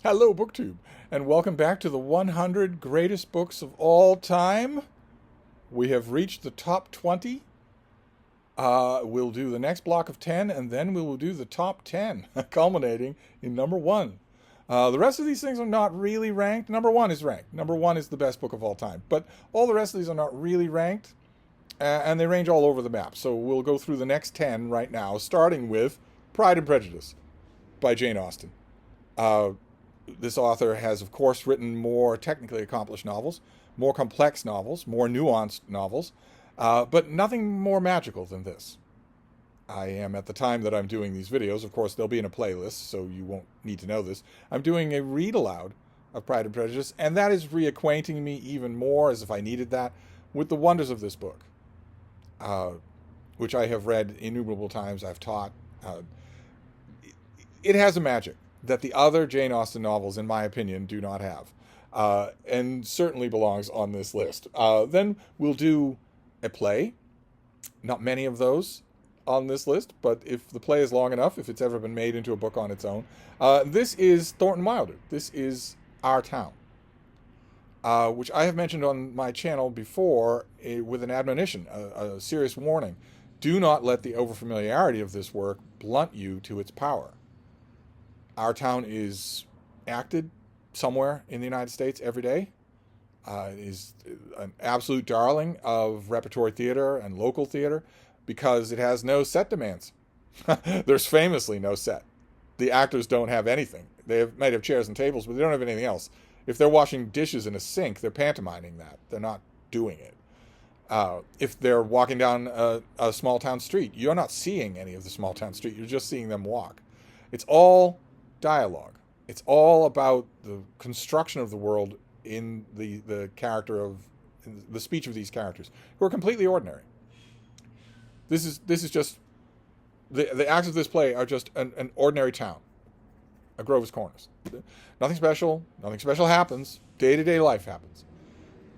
Hello, BookTube, and welcome back to the 100 greatest books of all time. We have reached the top 20. We'll do the next block of 10, and then we will do the top 10, culminating in number 1. The rest of these things are not really ranked. Number 1 is ranked. Number 1 is the best book of all time. But all the rest of these are not really ranked, and they range all over the map. So we'll go through the next 10 right now, starting with Pride and Prejudice by Jane Austen. This author has, of course, written more technically accomplished novels, more complex novels, more nuanced novels, but nothing more magical than this. I am, at the time that I'm doing these videos, of course, they'll be in a playlist, so you won't need to know this. I'm doing a read aloud of Pride and Prejudice, and that is reacquainting me even more, as if I needed that, with the wonders of this book, which I have read innumerable times. I've taught. It has a magic that the other Jane Austen novels, in my opinion, do not have, and certainly belongs on this list. Then we'll do a play. Not many of those on this list, but if the play is long enough, if it's ever been made into a book on its own. This is Thornton Wilder. This is Our Town, which I have mentioned on my channel before with an admonition, a serious warning. Do not let the overfamiliarity of this work blunt you to its power. Our Town is acted somewhere in the United States every day. It is an absolute darling of repertory theater and local theater because it has no set demands. There's famously no set. The actors don't have anything. Might have chairs and tables, but they don't have anything else. If they're washing dishes in a sink, they're pantomiming that. They're not doing it. If they're walking down a small town street, you're not seeing any of the small town street. You're just seeing them walk. It's all dialogue. It's all about the construction of the world in the character of in the speech of these characters, who are completely ordinary. This is just the acts of this play are just an ordinary town, a Grover's Corners. Nothing special. Nothing special happens. Day-to-day life happens,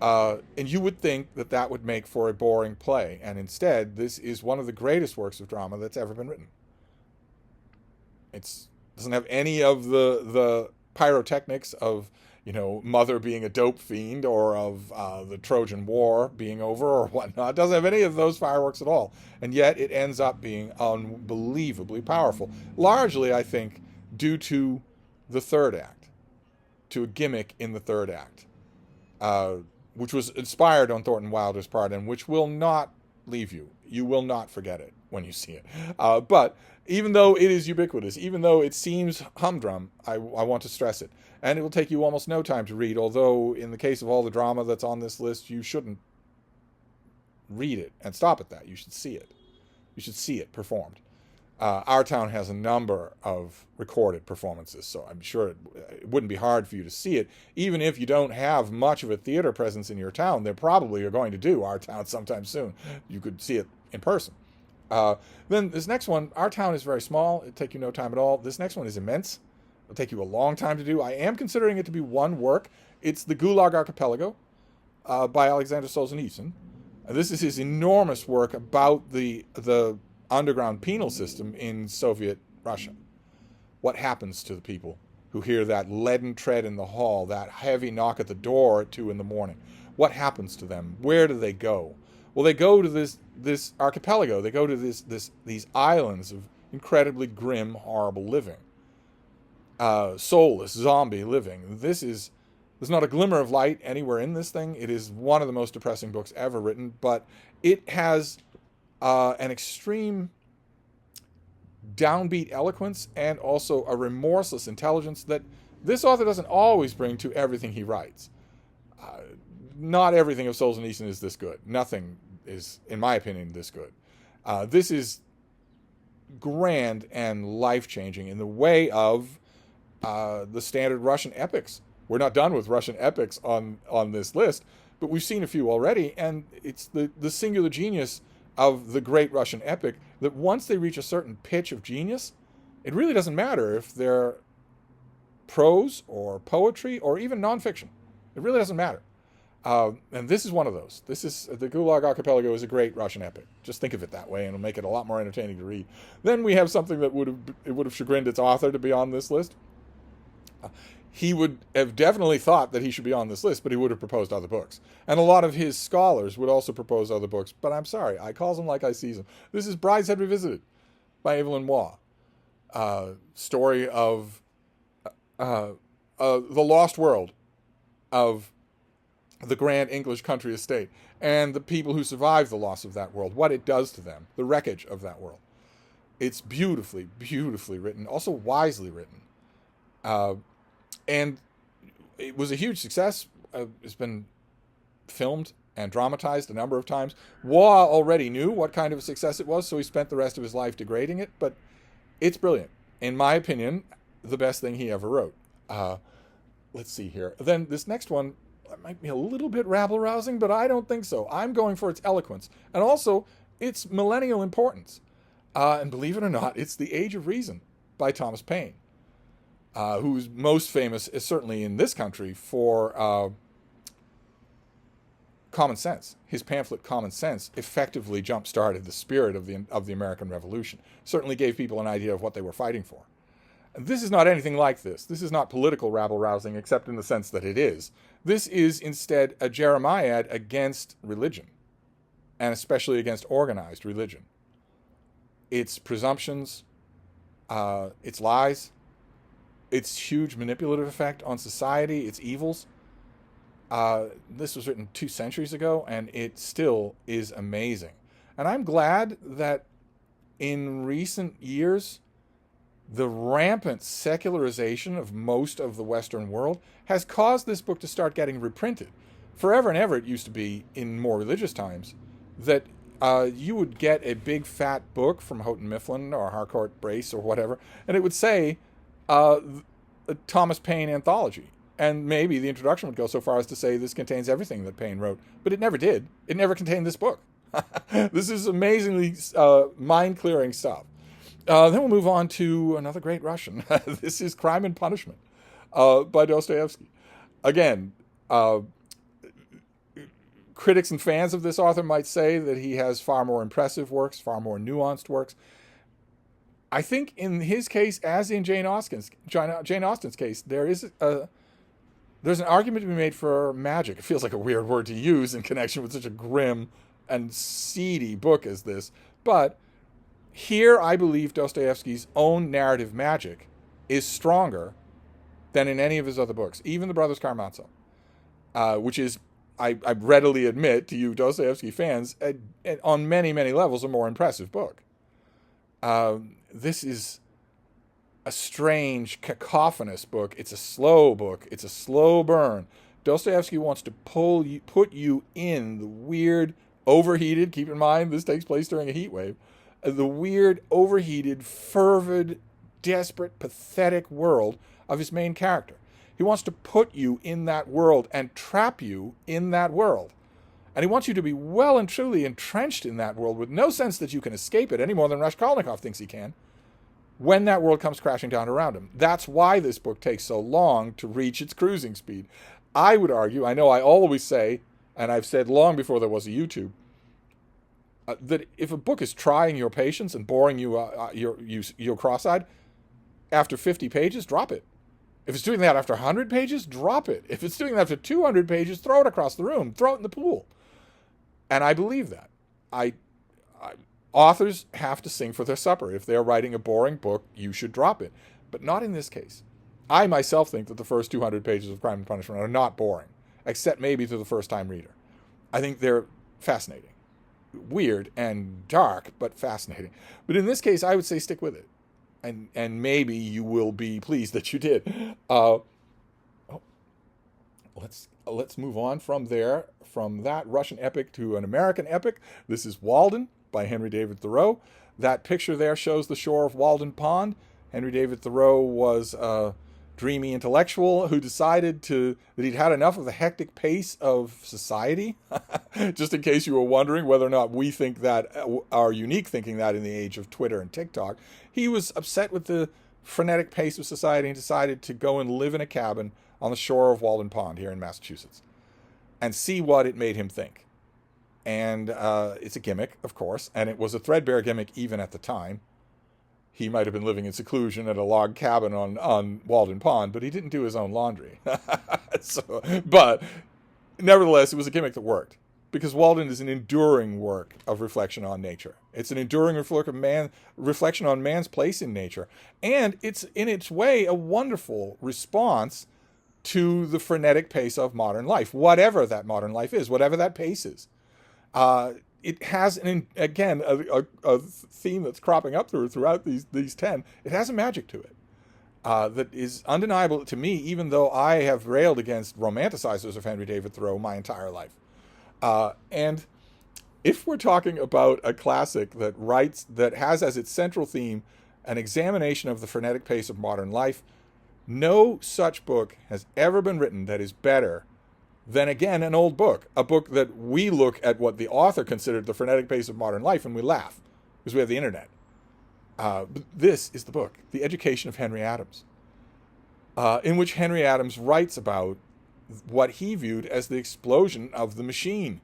and you would think that that would make for a boring play, and instead, this is one of the greatest works of drama that's ever been written. It doesn't have any of the pyrotechnics of, Mother being a dope fiend, or of the Trojan War being over or whatnot. It doesn't have any of those fireworks at all. And yet it ends up being unbelievably powerful. Largely, I think, due to the third act, to a gimmick in the third act, which was inspired on Thornton Wilder's part and which will not leave you. You will not forget it when you see it. But even though it is ubiquitous, even though it seems humdrum, I want to stress it. And it will take you almost no time to read, although in the case of all the drama that's on this list, you shouldn't read it and stop at that. You should see it. You should see it performed. Our Town has a number of recorded performances, so I'm sure it wouldn't be hard for you to see it. Even if you don't have much of a theater presence in your town, they probably are going to do Our Town sometime soon. You could see it in person. Then this next one, Our Town is very small. It'll take you no time at all. This next one is immense. It'll take you a long time to do. I am considering it to be one work. It's the Gulag Archipelago by Alexander Solzhenitsyn. This is his enormous work about the underground penal system in Soviet Russia. What happens to the people who hear that leaden tread in the hall, that heavy knock at the door at 2 a.m? What happens to them? Where do they go? Well, they go to this archipelago. They go to these islands of incredibly grim, horrible living. Soulless, zombie living. There's not a glimmer of light anywhere in this thing. It is one of the most depressing books ever written, but it has an extreme downbeat eloquence and also a remorseless intelligence that this author doesn't always bring to everything he writes. Not everything of Solzhenitsyn is this good. Nothing is, in my opinion, this good. This is grand and life-changing in the way of the standard Russian epics. We're not done with Russian epics on this list, but we've seen a few already, and it's the singular genius of the great Russian epic that once they reach a certain pitch of genius, it really doesn't matter if they're prose or poetry or even nonfiction. It really doesn't matter. And this is one of those. The Gulag Archipelago is a great Russian epic. Just think of it that way, and it'll make it a lot more entertaining to read. Then we have something that would have chagrined its author to be on this list. he would have definitely thought that he should be on this list, but he would have proposed other books. And a lot of his scholars would also propose other books, but I'm sorry, I calls them like I sees them. This is Brideshead Revisited by Evelyn Waugh. Story of the lost world of the grand English country estate and the people who survived the loss of that world, what it does to them, the wreckage of that world. It's beautifully, beautifully written, also wisely written. And it was a huge success. It's been filmed and dramatized a number of times. Waugh already knew what kind of a success it was, so he spent the rest of his life degrading it, but it's brilliant. In my opinion, the best thing he ever wrote. Let's see here. Then this next one might be a little bit rabble-rousing, but I don't think so. I'm going for its eloquence and also its millennial importance. And believe it or not, it's The Age of Reason by Thomas Paine, who's most famous, is certainly in this country, for Common Sense. His pamphlet Common Sense effectively jump-started the spirit of the American Revolution. Certainly gave people an idea of what they were fighting for. And this is not anything like this. This is not political rabble-rousing, except in the sense that it is. This is instead a Jeremiad against religion, and especially against organized religion. Its presumptions, its lies, its huge manipulative effect on society, its evils. This was written 2 centuries ago, and it still is amazing. And I'm glad that in recent years, the rampant secularization of most of the Western world has caused this book to start getting reprinted. Forever and ever, it used to be, in more religious times, that you would get a big fat book from Houghton Mifflin or Harcourt Brace or whatever, and it would say Thomas Paine Anthology. And maybe the introduction would go so far as to say this contains everything that Paine wrote, but it never did. It never contained this book. This is amazingly mind-clearing stuff. Then we'll move on to another great Russian. This is Crime and Punishment by Dostoevsky. Again, critics and fans of this author might say that he has far more impressive works, far more nuanced works. I think in his case, as in Jane Austen's case, there's an argument to be made for magic. It feels like a weird word to use in connection with such a grim and seedy book as this. But here, I believe Dostoevsky's own narrative magic is stronger than in any of his other books, even The Brothers Karamazov, which is, I readily admit to you Dostoevsky fans, on many, many levels, a more impressive book. This is a strange, cacophonous book. It's a slow book. It's a slow burn. Dostoevsky wants to put you in the weird, overheated, keep in mind this takes place during a heat wave, the weird, overheated, fervid, desperate, pathetic world of his main character. He wants to put you in that world and trap you in that world. And he wants you to be well and truly entrenched in that world with no sense that you can escape it any more than Raskolnikov thinks he can when that world comes crashing down around him. That's why this book takes so long to reach its cruising speed. I would argue, I know I always say, and I've said long before there was a YouTube, that if a book is trying your patience and boring you, you're cross-eyed, after 50 pages, drop it. If it's doing that after 100 pages, drop it. If it's doing that after 200 pages, throw it across the room. Throw it in the pool. And I believe that. Authors have to sing for their supper. If they're writing a boring book, you should drop it. But not in this case. I myself think that the first 200 pages of Crime and Punishment are not boring, except maybe to the first-time reader. I think they're fascinating. Weird and dark, but fascinating. But in this case, I would say stick with it. And maybe you will be pleased that you did. Let's move on from there, from that Russian epic to an American epic. This is Walden by Henry David Thoreau. That picture there shows the shore of Walden Pond. Henry David Thoreau was a dreamy intellectual who decided that he'd had enough of the hectic pace of society. Just in case you were wondering whether or not we think that, are unique thinking that in the age of Twitter and TikTok. He was upset with the frenetic pace of society and decided to go and live in a cabin on the shore of Walden Pond here in Massachusetts and see what it made him think. And it's a gimmick, of course, and it was a threadbare gimmick even at the time. He might have been living in seclusion at a log cabin on Walden Pond, but he didn't do his own laundry. But nevertheless, it was a gimmick that worked, because Walden is an enduring work of reflection on nature. It's an enduring reflection on man's place in nature. And it's, in its way, a wonderful response to the frenetic pace of modern life, whatever that modern life is, whatever that pace is. It has, a theme that's cropping up throughout these 10. It has a magic to it that is undeniable to me, even though I have railed against romanticizers of Henry David Thoreau my entire life. And if we're talking about a classic that has as its central theme an examination of the frenetic pace of modern life, no such book has ever been written that is better than, again, an old book, a book that we look at what the author considered the frenetic pace of modern life and we laugh because we have the internet. But this is the book, The Education of Henry Adams, in which Henry Adams writes about what he viewed as the explosion of the machine,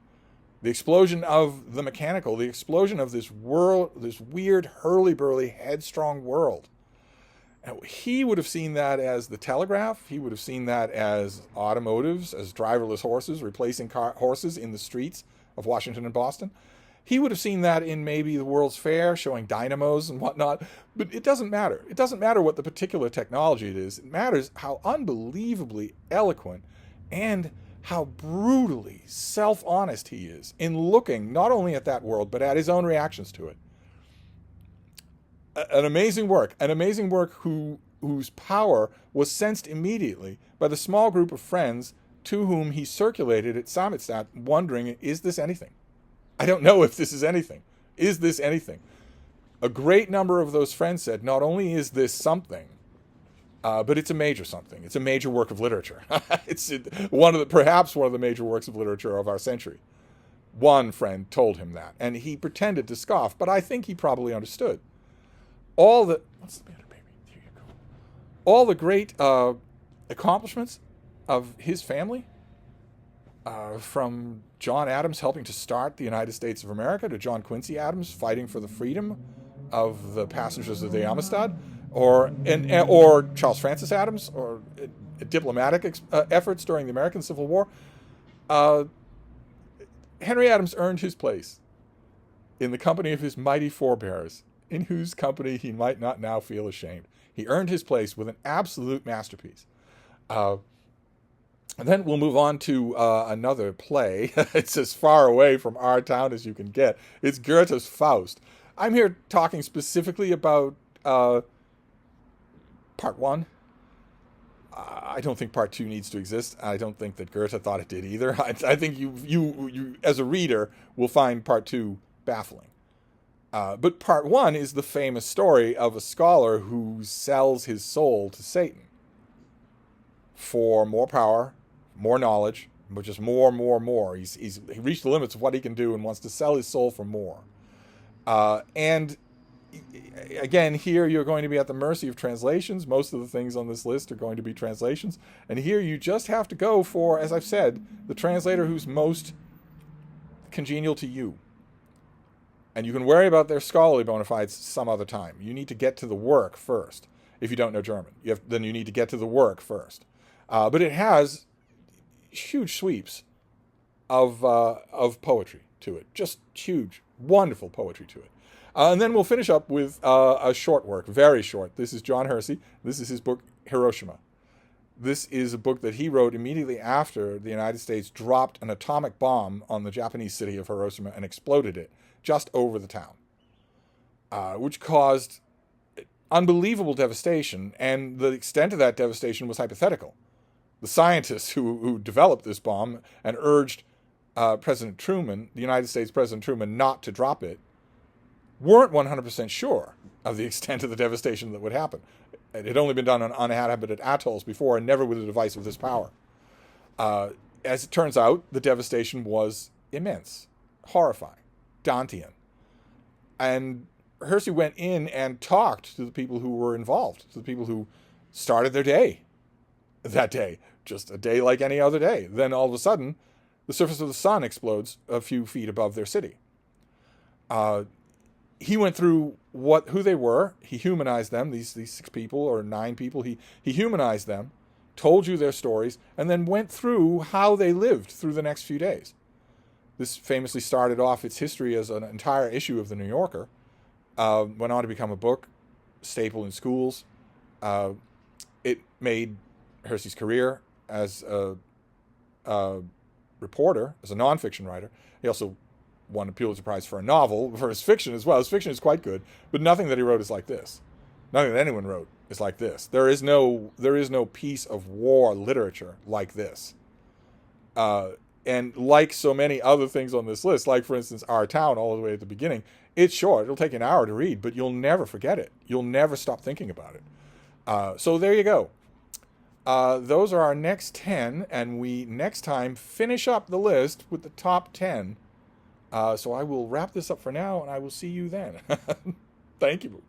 the explosion of the mechanical, the explosion of this world, this weird, hurly-burly, headstrong world. And he would have seen that as the telegraph. He would have seen that as automotives, as driverless horses, replacing horses in the streets of Washington and Boston. He would have seen that in maybe the World's Fair, showing dynamos and whatnot. But it doesn't matter. It doesn't matter what the particular technology it is. It matters how unbelievably eloquent and how brutally self-honest he is in looking not only at that world, but at his own reactions to it. An amazing work whose power was sensed immediately by the small group of friends to whom he circulated at Samizdat, wondering, is this anything? I don't know if this is anything. Is this anything? A great number of those friends said, not only is this something, but it's a major something. It's a major work of literature. It's perhaps one of the major works of literature of our century. One friend told him that, and he pretended to scoff, but I think he probably understood. What's the matter, baby? Here you go. All the great accomplishments of his family, from John Adams helping to start the United States of America to John Quincy Adams fighting for the freedom of the passengers of the Amistad, or Charles Francis Adams, or diplomatic efforts during the American Civil War. Henry Adams earned his place in the company of his mighty forebears, in whose company he might not now feel ashamed. He earned his place with an absolute masterpiece. And then we'll move on to another play. It's as far away from our town as you can get. It's Goethe's Faust. I'm here talking specifically about part one. I don't think part two needs to exist. I don't think that Goethe thought it did either. I think you as a reader will find part two baffling. But part one is the famous story of a scholar who sells his soul to Satan for more power, more knowledge, but just more. He reached the limits of what he can do and wants to sell his soul for more. And again, here you're going to be at the mercy of translations. Most of the things on this list are going to be translations. And here you just have to go for, as I've said, the translator who's most congenial to you. And you can worry about their scholarly bona fides some other time. You need to get to the work first. If you don't know German, then you need to get to the work first. But it has huge sweeps of poetry to it. Just huge, wonderful poetry to it. And then we'll finish up with a short work, very short. This is John Hersey. This is his book, Hiroshima. This is a book that he wrote immediately after the United States dropped an atomic bomb on the Japanese city of Hiroshima and exploded it just over the town, which caused unbelievable devastation, and the extent of that devastation was hypothetical. The scientists who developed this bomb and urged President Truman, the United States President Truman, not to drop it, weren't 100% sure of the extent of the devastation that would happen. It had only been done on uninhabited atolls before, and never with a device of this power. As it turns out, the devastation was immense, horrifying, Dantean. And Hersey went in and talked to the people who were involved, to the people who started their day that day, just a day like any other day. Then all of a sudden, the surface of the sun explodes a few feet above their city. he went through who they were. He humanized them. These 6 people or 9 people. He humanized them, told you their stories, and then went through how they lived through the next few days. This famously started off its history as an entire issue of the New Yorker. Went on to become a book, staple in schools. It made Hersey's career as a reporter, as a nonfiction writer. He also won a Pulitzer Prize for a novel, for his fiction as well. His fiction is quite good, but nothing that he wrote is like this. Nothing that anyone wrote is like this. There is no piece of war literature like this. And like so many other things on this list, like for instance, Our Town, all the way at the beginning, it's short. It'll take an hour to read, but you'll never forget it. You'll never stop thinking about it. So there you go. Those are our next 10, and we next time finish up the list with the top 10. So I will wrap this up for now, and I will see you then. Thank you.